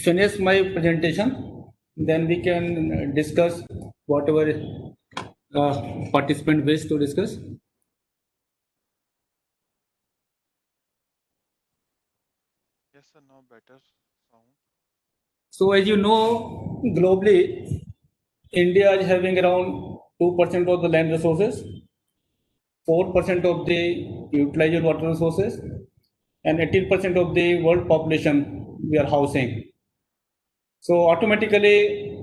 finish my presentation, then we can discuss whatever participant wish to discuss. Yes, sir. Now better sound. So as you know, globally, India is having around 2% of the land resources, 4% of the utilized water resources, and 18% of the world population we are housing. So automatically,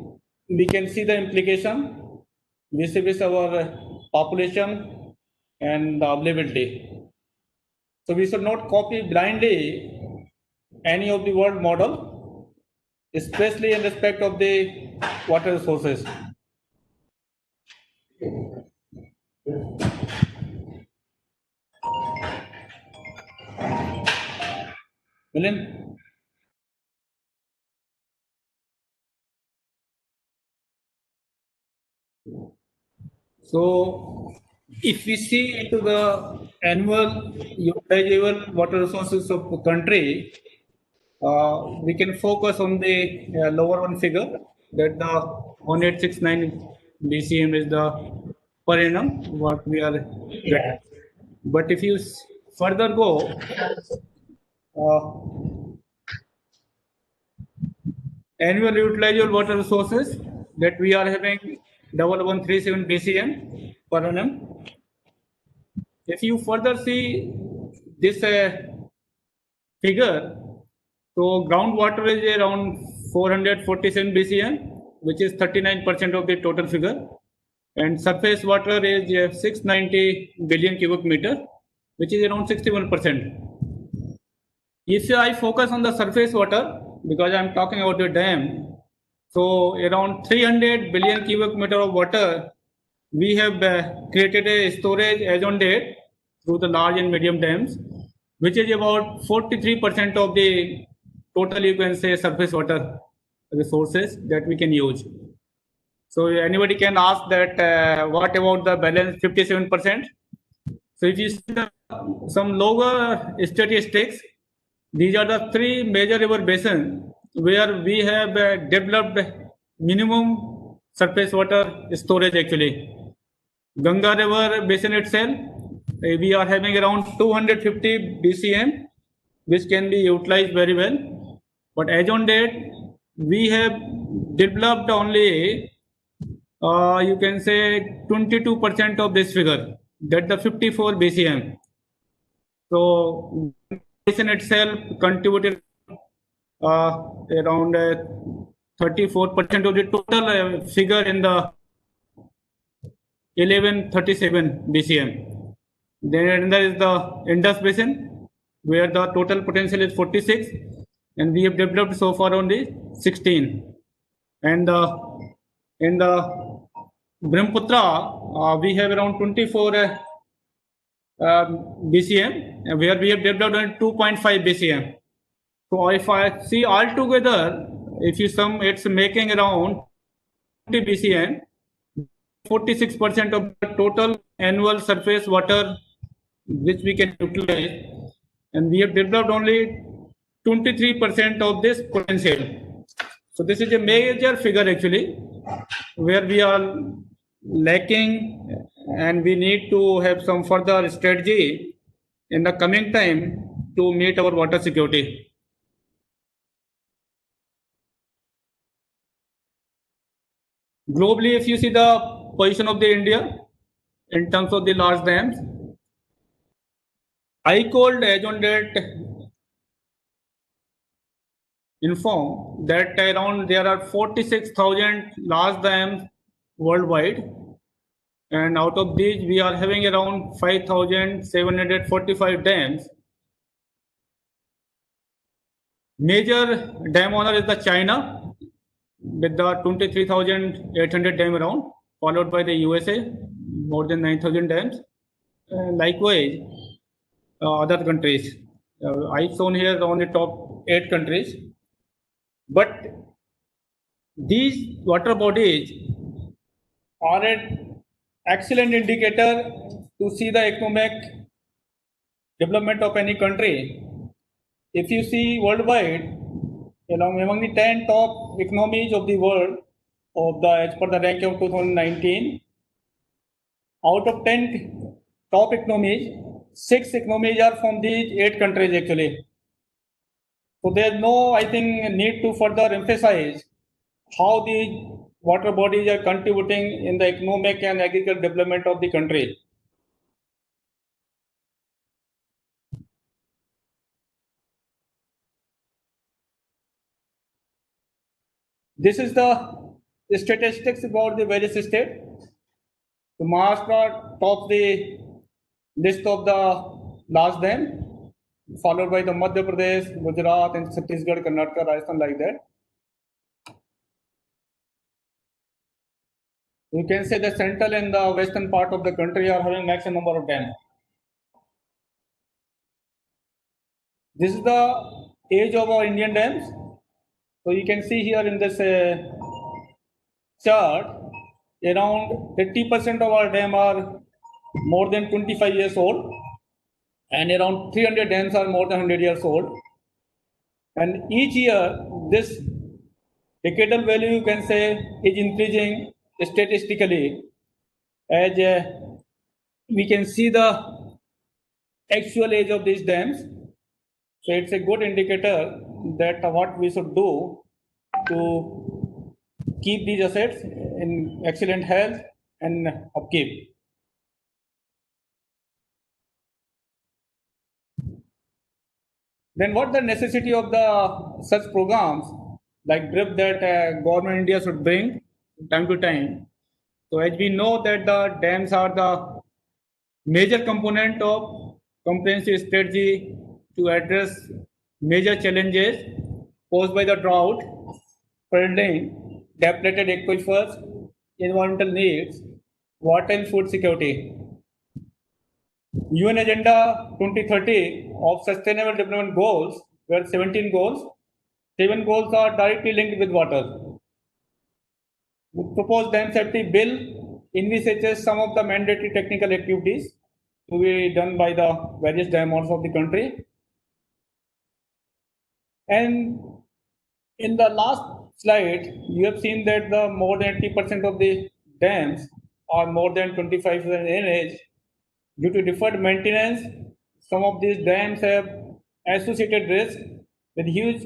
we can see the implication vis-a-vis our population and the availability. So we should not copy blindly any of the world model, especially in respect of the water resources. Milind? So if we see into the annual utilizable water resources of the country, we can focus on the lower one figure, that the 1869 BCM is the per annum what we are getting. But if you further go, uh, annual utilizable water resources that we are having 1137 BCM per annum. If you further see this figure, so groundwater is around 447 BCM, which is 39% of the total figure, and surface water is 690 billion cubic meter, which is around 61%. If I focus on the surface water, because I am talking about the dam, so around 300 billion cubic meter of water we have created a storage as on date through the large and medium dams, which is about 43% of the total, you can say, surface water resources that we can use. So anybody can ask that what about the balance 57%? So if you see some lower statistics, these are the three major river basins where we have developed minimum surface water storage actually. Ganga River basin itself, we are having around 250 BCM, which can be utilized very well. But as on date, we have developed only, you can say, 22% of this figure, that the 54 BCM. So, basin itself contributed around 34% of the total figure in the 1137 BCM. Then another is the Indus Basin, where the total potential is 46, and we have developed so far only 16. And in the Brahmaputra, we have around 24 BCM, where we have developed only 2.5 BCM. So if I see altogether, if you sum, it's making around 20 BCM. 46% of the total annual surface water which we can utilize, and we have developed only 23% of this potential. So this is a major figure actually, where we are lacking, and we need to have some further strategy in the coming time to meet our water security. Globally, if you see the position of the India in terms of the large dams, I called as on date inform that around there are 46,000 large dams worldwide, and out of these we are having around 5,745 dams. Major dam owner is the China with the 23,800 dam around, followed by the USA, more than 9,000 dams. Likewise, other countries. I've shown here only top 8 countries. But these water bodies are an excellent indicator to see the economic development of any country. If you see worldwide, among the 10 top economies of the world, as per the ranking of 2019, out of 10 top economies, 6 economies are from these 8 countries actually. So there's no, I think, need to further emphasize how the water bodies are contributing in the economic and agricultural development of the country. This is the statistics about the various states. So Maharashtra tops the list of the last dam, followed by the Madhya Pradesh, Gujarat, and Chhattisgarh, Karnataka, Rajasthan, like that. You can say the central and the western part of the country are having maximum number of dams. This is the age of our Indian dams. So you can see here in this chart, around 80% of our dams are more than 25 years old, and around 300 dams are more than 100 years old. And each year, this decadal value, you can say, is increasing statistically as we can see the actual age of these dams. So it's a good indicator that what we should do to keep these assets in excellent health and upkeep. Then what the necessity of the such programs like DRIP that government India should bring time to time. So as we know that the dams are the major component of comprehensive strategy to address major challenges posed by the drought, flooding, depleted aquifers, environmental needs, water and food security. UN Agenda 2030 of Sustainable Development Goals were 17 goals. 7 goals are directly linked with water. The proposed dam safety bill envisages some of the mandatory technical activities to be done by the various dam owners of the country. And in the last slide, you have seen that the more than 80% of the dams are more than 25 years in age. Due to deferred maintenance, some of these dams have associated risks with huge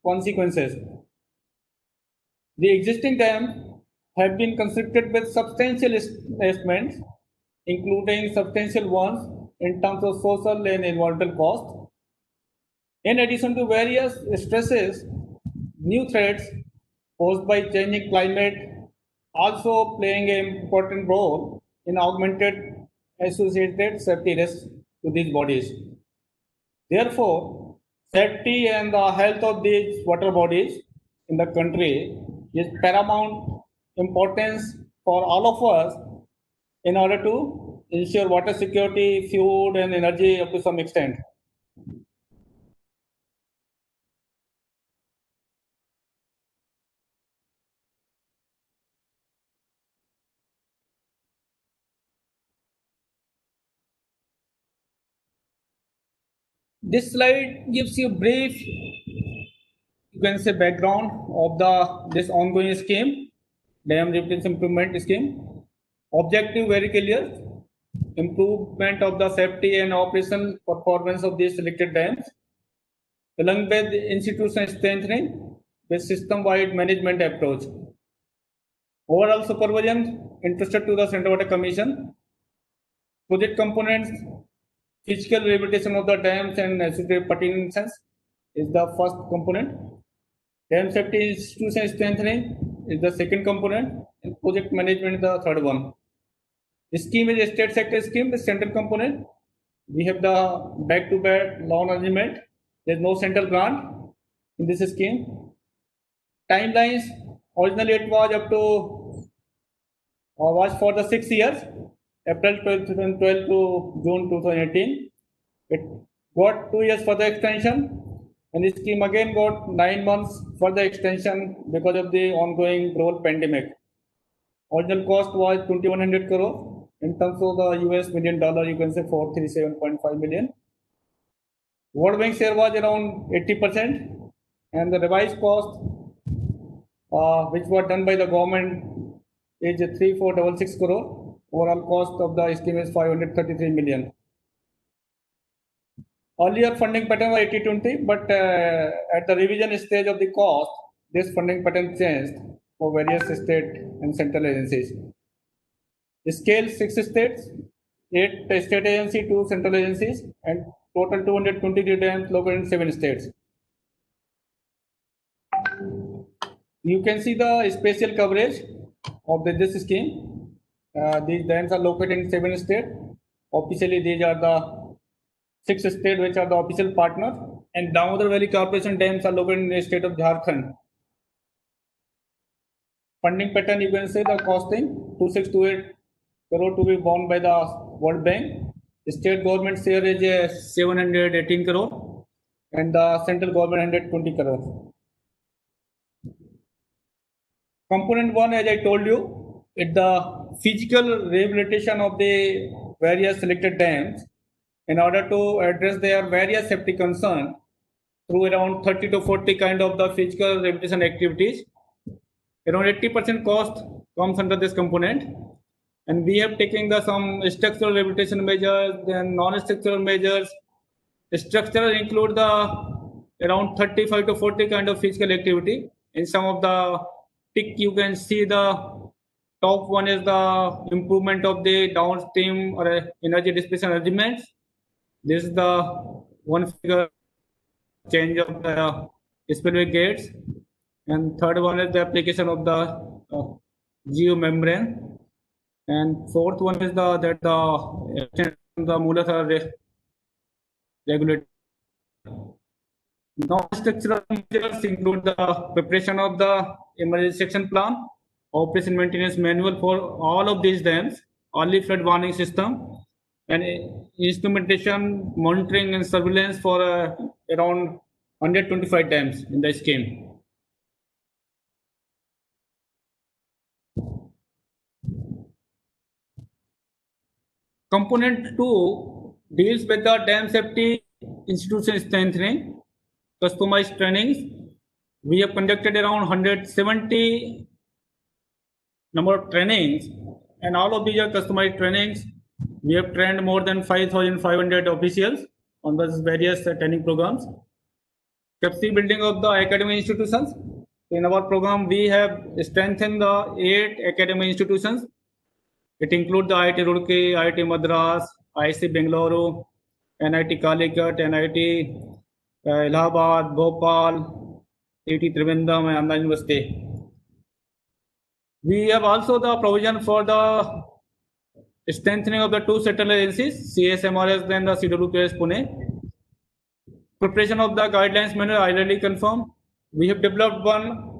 consequences. The existing dams have been constructed with substantial investments, including substantial ones in terms of social and environmental cost. In addition to various stresses, new threats posed by changing climate also playing an important role in augmented associated safety risks to these bodies. Therefore, safety and the health of these water bodies in the country is paramount importance for all of us in order to ensure water security, food, and energy up to some extent. This slide gives you brief, you can say, background of the this ongoing scheme, dam rehabilitation improvement scheme. Objective very clear: improvement of the safety and operational performance of these selected dams, along with institutional strengthening with system-wide management approach. Overall supervision entrusted to the Central Water Commission. Project components: physical rehabilitation of the dams and associated pertinences is the first component. Dam safety institution strengthening is the second component, and project management is the third one. The scheme is a state sector scheme, the central component. We have the back-to-back loan arrangement. There is no central grant in this scheme. Timelines: originally it was up to was for the 6 years, April 12, 2012 to June 2018. It got 2 years for the extension, and the scheme again got 9 months for the extension because of the ongoing global pandemic. Original cost was 2,100 crore. In terms of the US million dollar, you can say 437.5 million. World Bank share was around 80%. and the revised cost, which were done by the government, is 3466 crore. Overall cost of the scheme is 533 million. Earlier funding pattern was 80-20, but at the revision stage of the cost, this funding pattern changed for various state and central agencies. Scale 6 states, 8 state agencies, 2 central agencies, and total 223 dams located in 7 states. You can see the spatial coverage of this scheme. These dams are located in 7 states. Officially, these are the 6 states which are the official partner, and Damodar Valley Corporation dams are located in the state of Jharkhand. Funding pattern, you can say the costing 2628 crore to be borne by the World Bank. The state government share is 718 crore, and the central government 120 crore. Component 1, as I told you, is the physical rehabilitation of the various selected dams in order to address their various safety concerns through around 30 to 40 kind of the physical rehabilitation activities. Around 80% cost comes under this component, and we have taken the some structural rehabilitation measures, then non-structural measures. Structural include the around 35 to 40 kind of physical activity. In some of the tick, you can see the top one is the improvement of the downstream or energy dissipation arrangements. This is the one figure change of the spillway gates, and third one is the application of the geomembrane, and fourth one is the Moolasar regulator. Non-structural measures include the preparation of the emergency section plan, operation maintenance manual for all of these dams, early flood warning system, and instrumentation, monitoring, and surveillance for around 125 dams in the scheme. Component 2 deals with the dam safety institution strengthening, customized trainings. We have conducted around 170 number of trainings, and all of these are customized trainings. We have trained more than 5,500 officials on those various training programs. Capacity building of the academic institutions. In our program, we have strengthened the 8 academic institutions. It includes the IIT Roorkee, IIT Madras, IIC Bengaluru, NIT Calicut, NIT Allahabad, Bhopal, IIT Trivandrum, and Ahmedabad University. We have also the provision for the strengthening of the 2 central agencies, CSMRS and the CWPS Pune. Preparation of the guidelines manual already confirmed. We have developed one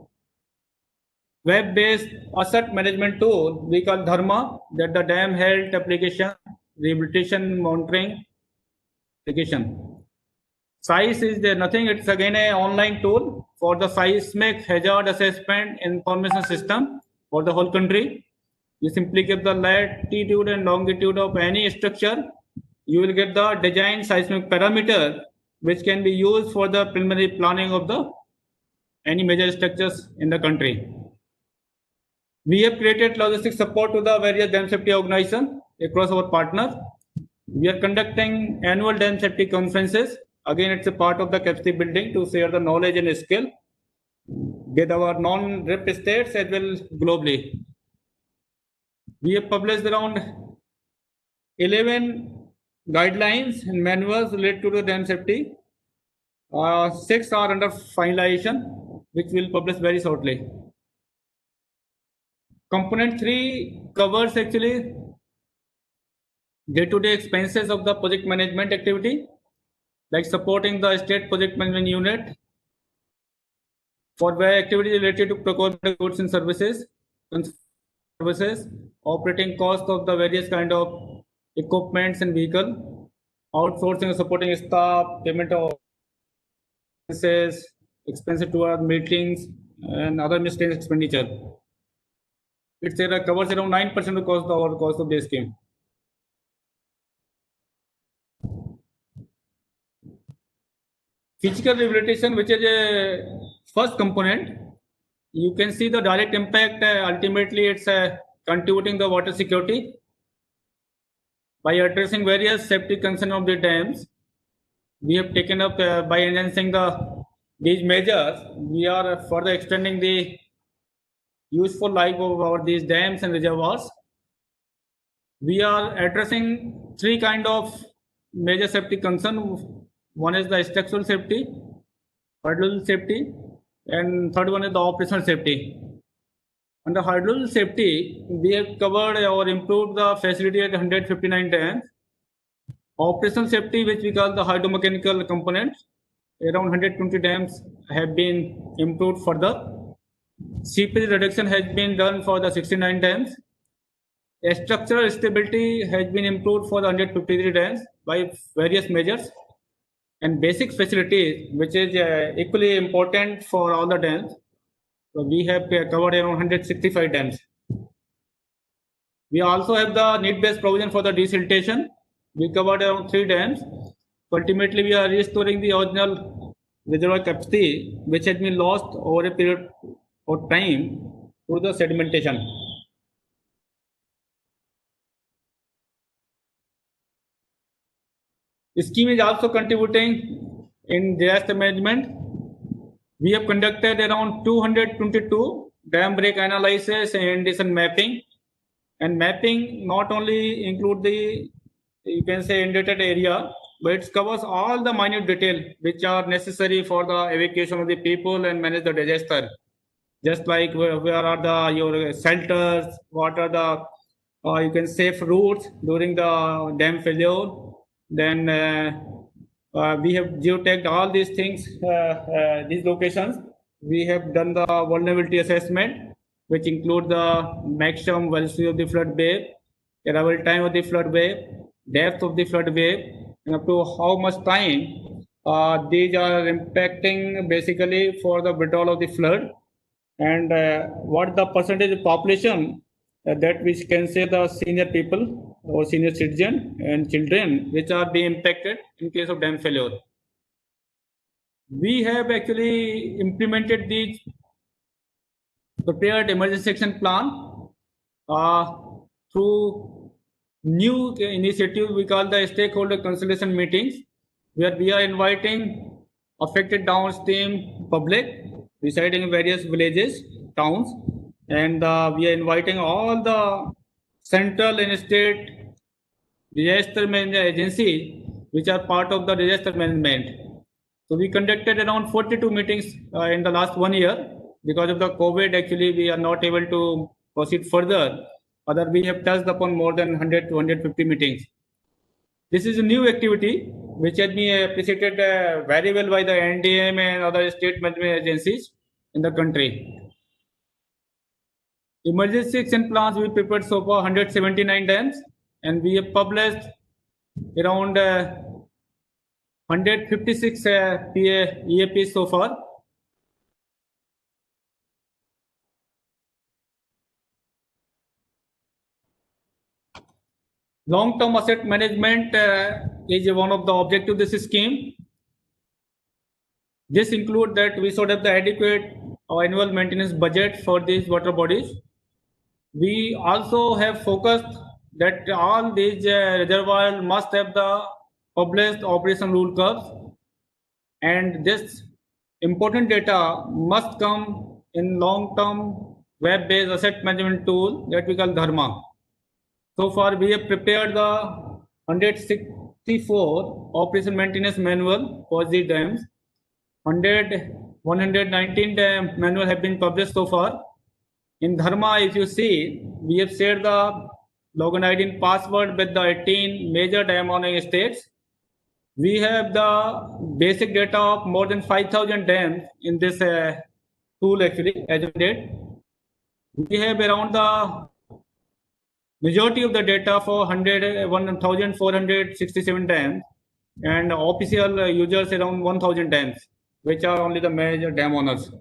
web-based asset management tool we call Dharma, that the dam health application, rehabilitation monitoring application. SICE is there nothing, it's again an online tool for the seismic hazard assessment information system for the whole country. You simply give the latitude and longitude of any structure. You will get the design seismic parameter, which can be used for the preliminary planning of the any major structures in the country. We have created logistic support to the various dam safety organizations across our partners. We are conducting annual dam safety conferences. Again, it's a part of the capacity building to share the knowledge and skill with our non-RIP states as well globally. We have published around 11 guidelines and manuals related to the dam safety. 6 are under finalization, which will publish very shortly. Component 3 covers actually day-to-day expenses of the project management activity, like supporting the state project management unit for where activities related to procurement of goods and services, operating cost of the various kind of equipments and vehicle, outsourcing and supporting staff, payment of expenses to our meetings, and other miscellaneous expenditure. It covers around 9% of our cost of the scheme. Physical rehabilitation, which is a first component, you can see the direct impact. Ultimately, it's contributing the water security by addressing various safety concerns of the dams. We have taken up by enhancing these measures. We are further extending the useful life of our these dams and reservoirs. We are addressing three kind of major safety concern. One is the structural safety, hydrological safety, and third one is the operational safety. Under hydrological safety, we have covered or improved the facility at 159 dams. Operational safety, which we call the hydromechanical components, around 120 dams have been improved further. Seepage reduction has been done for the 69 dams. Structural stability has been improved for the 153 dams by various measures. And basic facilities, which is equally important for all the dams. So we have covered around 165 dams. We also have the need-based provision for the desiltation. We covered around 3 dams. Ultimately, we are restoring the original reservoir capacity, which had been lost over a period of time through the sedimentation. The scheme is also contributing in disaster management. We have conducted around 222 dam break analysis and addition mapping. And mapping not only include the, you can say, inundated area, but it covers all the minute detail which are necessary for the evacuation of the people and manage the disaster. Just like where are the your shelters, what are the you can safe routes during the dam failure. Then we have geotagged all these things, these locations. We have done the vulnerability assessment, which include the maximum velocity of the flood wave, arrival time of the flood wave, depth of the flood wave, and up to how much time these are impacting basically for the withdrawal of the flood, and what the percentage of population that which can say the senior people or senior citizen and children which are being impacted in case of dam failure. We have actually implemented the prepared emergency action plan uh, through new initiative we call the stakeholder consultation meetings, where we are inviting affected downstream public residing in various villages, towns, and we are inviting all the central and state disaster management agencies which are part of the disaster management. So we conducted around 42 meetings in the last 1 year. Because of the COVID, actually, we are not able to proceed further. Other, we have touched upon more than 100 to 150 meetings. This is a new activity which has been appreciated very well by the NDM and other state management agencies in the country. Emergency action plans we prepared so far 179 dams, and we have published around 156 EAPs so far. Long-term asset management is one of the objectives of this scheme. This includes that we should have the adequate annual maintenance budget for these water bodies. We also have focused that all these reservoirs must have the published operation rule curves, and this important data must come in long-term web-based asset management tool that we call Dharma. So far, we have prepared the 164 operation maintenance manual for the dams. 119 dam manual have been published so far. In Dharma, if you see, we have shared the login ID and password with the 18 major dam owning states. We have the basic data of more than 5,000 dams in this tool actually as of date. We have around the majority of the data for 1,467 dams, and official users around 1,000 dams, which are only the major dam owners.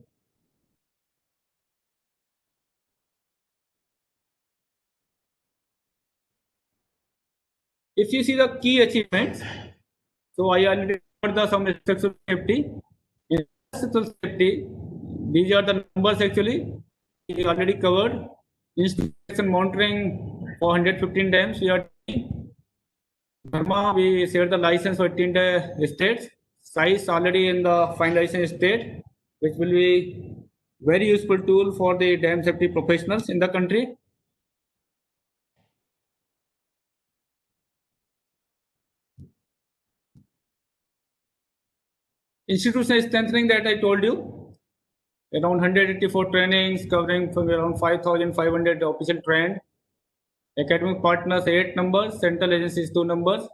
If you see the key achievements, so I already the some structural safety. In structural safety, these are the numbers actually we already covered. Inspection monitoring for 115 dams we are doing. Dharma, we shared the license for 18 states. Size already in the finalization state, which will be very useful tool for the dam safety professionals in the country. Institutional strengthening that I told you, around 184 trainings covering from around 5,500 official trained. Academic partners 8 numbers, central agencies 2 numbers.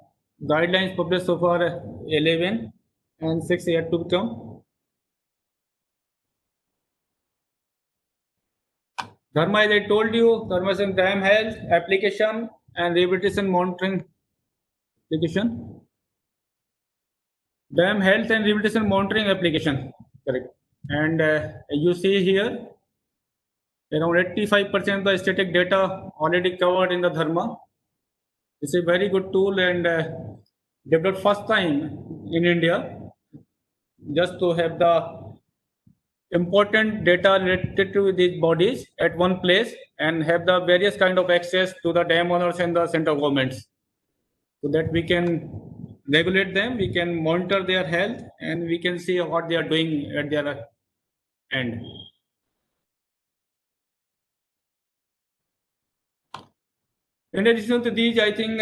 Guidelines published so far 11 and 6 yet to come. Dharma, as I told you, Dharma is dam health application and rehabilitation monitoring application. Dam health and rehabilitation monitoring application, correct. And you see here, around 85% of the static data already covered in the Dharma. It's a very good tool and developed first time in India just to have the important data related to these bodies at one place and have the various kind of access to the dam owners and the central governments so that we can regulate them, we can monitor their health and we can see what they are doing at their end. In addition to these, I think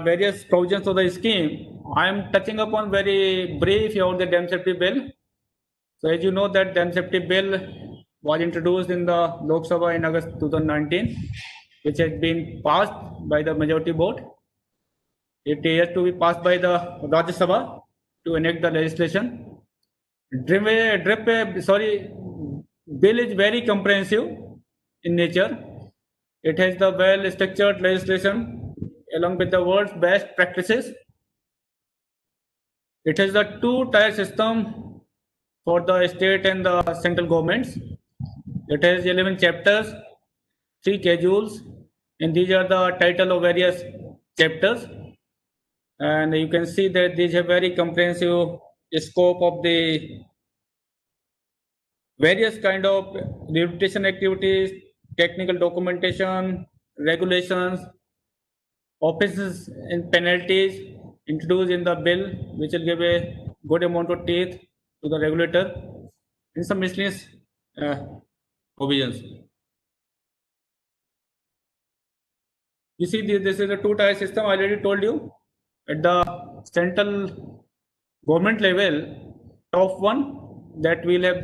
various provisions of the scheme, I am touching upon very brief about the dam safety bill. So as you know that dam safety bill was introduced in the Lok Sabha in August 2019, which has been passed by the majority vote. It has to be passed by the Rajya Sabha to enact the legislation. Bill is very comprehensive in nature. It has the well-structured legislation along with the world's best practices. It has the two-tier system for the state and the central governments. It has 11 chapters, 3 schedules, and these are the title of various chapters. And you can see that these have very comprehensive scope of the various kind of rehabilitation activities, technical documentation, regulations, offences and penalties introduced in the bill, which will give a good amount of teeth to the regulator, and some miscellaneous provisions. You see, this is a two-tier system. I already told you. At the central government level, top one, that will have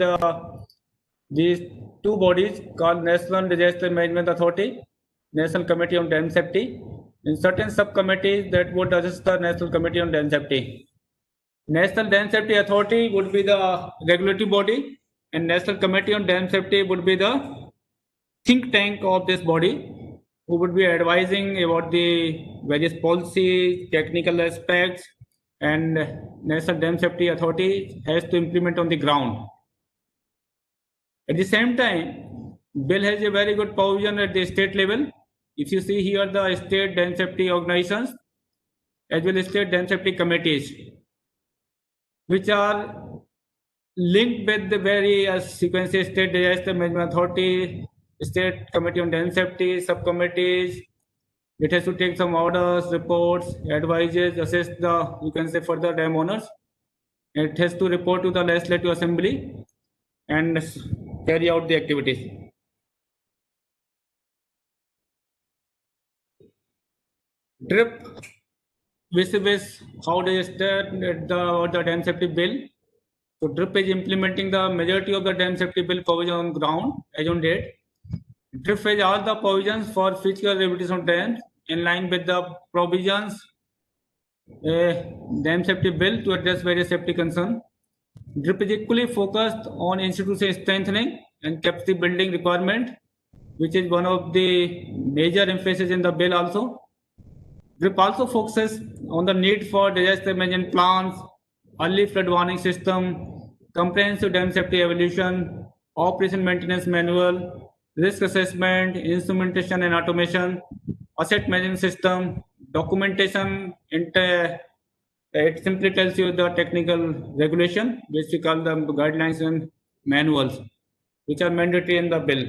these two bodies called National Disaster Management Authority, National Committee on Dam Safety, and certain subcommittees that would assist the National Committee on Dam Safety. National Dam Safety Authority would be the regulatory body, and National Committee on Dam Safety would be the think tank of this body, who would be advising about the various policies, technical aspects, and National Dam Safety Authority has to implement on the ground. At the same time, bill has a very good provision at the state level. If you see here the state dam safety organizations as well as state dam safety committees, which are linked with the various sequences, state disaster management authority, state committee on dam safety, subcommittees. It has to take some orders, reports, advises, assess the, you can say, further dam owners. It has to report to the legislative assembly and carry out the activities. DRIP, which is how they start the dam safety bill. So DRIP is implementing the majority of the dam safety bill provision on ground as on date. DRIP has all the provisions for physical rehabilitation of dams in line with the provisions dam safety bill to address various safety concerns. DRIP is equally focused on institutional strengthening and capacity building requirement, which is one of the major emphasis in the bill also. DRIP also focuses on the need for disaster management plans, early flood warning system, comprehensive dam safety evaluation, operation maintenance manual, risk assessment, instrumentation and automation, asset management system, documentation, It simply tells you the technical regulation, which we call the guidelines and manuals, which are mandatory in the bill.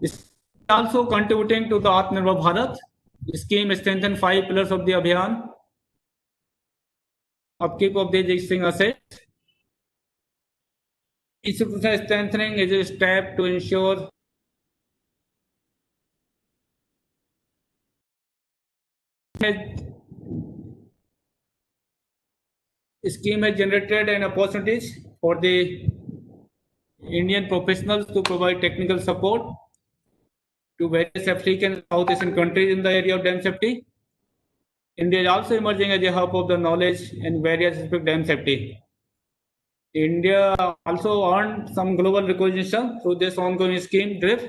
It's also contributing to the Atmanirbhar Bharat scheme, strengthen five pillars of the Abhiyan, upkeep of the existing assets. Institutional strengthening is a step to ensure scheme has generated an opportunities for the Indian professionals to provide technical support to various African and South Asian countries in the area of dam safety. India is also emerging as a hub of the knowledge in various aspects of dam safety. India also earned some global recognition through this ongoing scheme drift.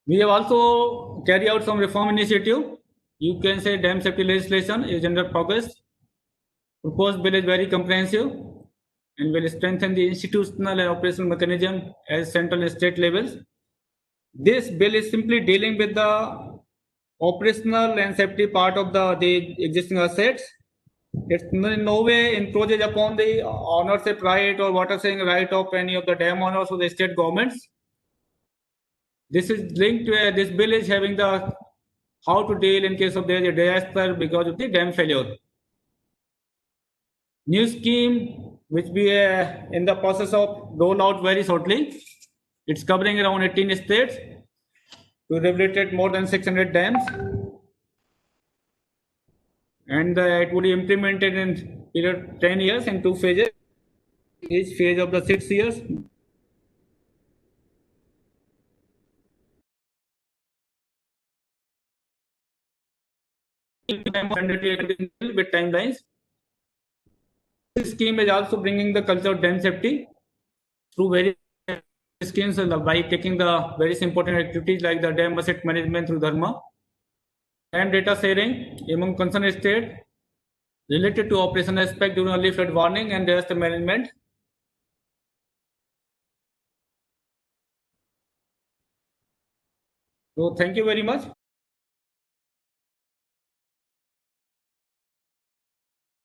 We have also carried out some reform initiative. You can say dam safety legislation is under progress. Proposed bill is very comprehensive and will strengthen the institutional and operational mechanism at central and state levels. This bill is simply dealing with the operational and safety part of the existing assets. It's in no way imposes upon the ownership right or water sharing right of any of the dam owners or the state governments. This is linked to this bill is having the how to deal in case of there is a disaster because of the dam failure. New scheme which we are in the process of roll out very shortly. It's covering around 18 states to rehabilitate more than 600 dams, and it will be implemented in period 10 years in two phases. Each phase of the 6 years. With timelines. This scheme is also bringing the culture of dam safety through various schemes by taking the various important activities like the dam asset management through Dharma, dam data sharing among concerned states related to operation aspect during early flood warning and disaster management. So thank you very much.